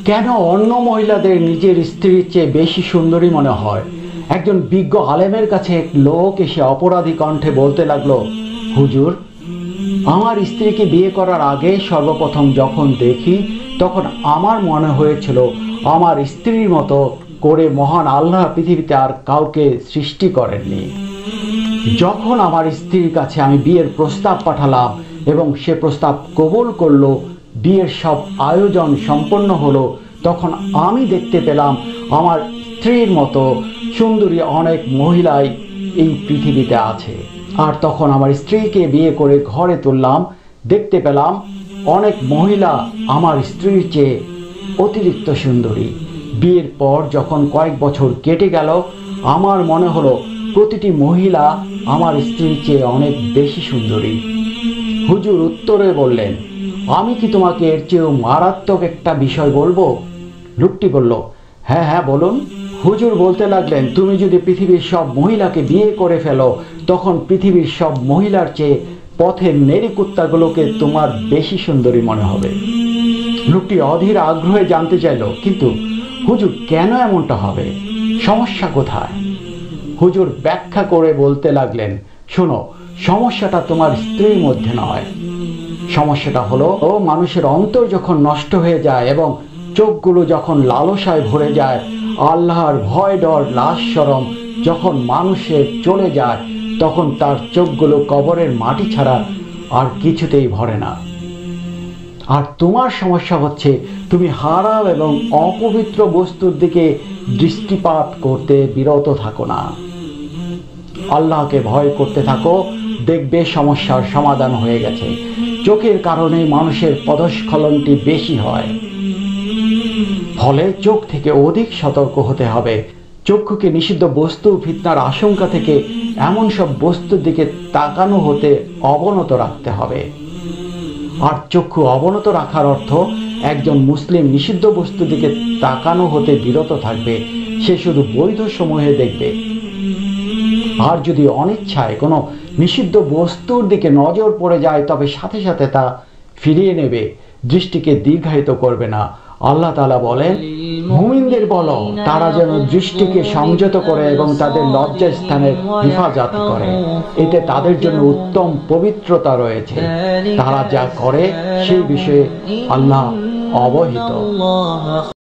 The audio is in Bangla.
কেন অন্য মহিলাদের নিজের স্ত্রীর চেয়ে বেশি সুন্দরী মনে হয়? একজন বিজ্ঞ আলেমের কাছে এক লোক এসে অপরাধী কণ্ঠে বলতে লাগলো, হুজুর, আমার স্ত্রীকে বিয়ে করার আগে সর্বপ্রথম যখন দেখি তখন আমার মনে হয়েছিল আমার স্ত্রীর মতো করে মহান আল্লাহ পৃথিবীতে আর কাউকে সৃষ্টি করেননি। যখন আমার স্ত্রীর কাছে আমি বিয়ের প্রস্তাব পাঠালাম এবং সে প্রস্তাব কবুল করলো, বিয়ের সব আয়োজন সম্পন্ন হলো, তখন আমি দেখতে পেলাম আমার স্ত্রীর মতো সুন্দরী অনেক মহিলাই এই পৃথিবীতে আছে। আর তখন আমার স্ত্রীকে বিয়ে করে ঘরে তুললাম, দেখতে পেলাম অনেক মহিলা আমার স্ত্রীর চেয়ে অতিরিক্ত সুন্দরী। বিয়ের পর যখন কয়েক বছর কেটে গেল, আমার মনে হলো প্রতিটি মহিলা আমার স্ত্রীর চেয়ে অনেক বেশি সুন্দরী। হুজুর উত্তরে বললেন, আমি কি তোমাকে এর চেয়েও মারাত্মক একটা বিষয় বলবো? লোকটি বলল, হ্যাঁ হ্যাঁ বলুন। হুজুর বলতে লাগলেন, তুমি যদি পৃথিবীর সব মহিলাকে বিয়ে করে ফেলো, তখন পৃথিবীর সব মহিলার চেয়ে পথের নেড়ি কুত্তাগুলোকে তোমার বেশি সুন্দরী মনে হবে। লোকটি অধীর আগ্রহে জানতে চাইল, কিন্তু হুজুর কেন এমনটা হবে? সমস্যা কোথায়? হুজুর ব্যাখ্যা করে বলতে লাগলেন, শোনো, সমস্যাটা তোমার স্ত্রীর মধ্যে নয়। সমস্যাটা হলো মানুষের অন্তর যখন নষ্ট হয়ে যায় এবং চোখগুলো যখন লালসায় ভরে যায়, আল্লাহর ভয় ডর লাজ শরম যখন মানুষের চলে যায়, তখন তার চোখগুলো কবরের মাটি ছাড়া আর কিছুতেই ভরে না। আর তোমার সমস্যা হচ্ছে তুমি হারাম এবং অপবিত্র বস্তুর দিকে দৃষ্টিপাত করতে বিরত থাকো না। আল্লাহকে ভয় করতে থাকো, দেখবে সমস্যার সমাধান হয়ে গেছে। চোখের কারণে মানুষের পদস্খলনটি বেশি হয়, ফলে চোখ থেকে অধিক সতর্ক হতে হবে। চক্ষুকে নিষিদ্ধ বস্তু ফিতনার আশঙ্কা থেকে এমন সব বস্তুর দিকে তাকানো হতে অবনত রাখতে হবে। আর চক্ষু অবনত রাখার অর্থ একজন মুসলিম নিষিদ্ধ বস্তুর দিকে তাকানো হতে বিরত থাকবে, সে শুধু বৈধ সমূহে দেখবে। আর যদি অনিচ্ছায় কোনো নিষিদ্ধ বস্তুর দিকে নজর পড়ে যায়, তবে সাথে সাথে তা ফিরিয়ে নেবে, দৃষ্টিকে দীর্ঘায়িত করবে না। আল্লাহ তাআলা বলেন, মুমিনদের বলো তারা যেন দৃষ্টিকে সংযত করে এবং তাদের লজ্জা স্থানের হেফাজত করে, এতে তাদের জন্য উত্তম পবিত্রতা রয়েছে। তারা যা করে সেই বিষয়ে আল্লাহ অবহিত।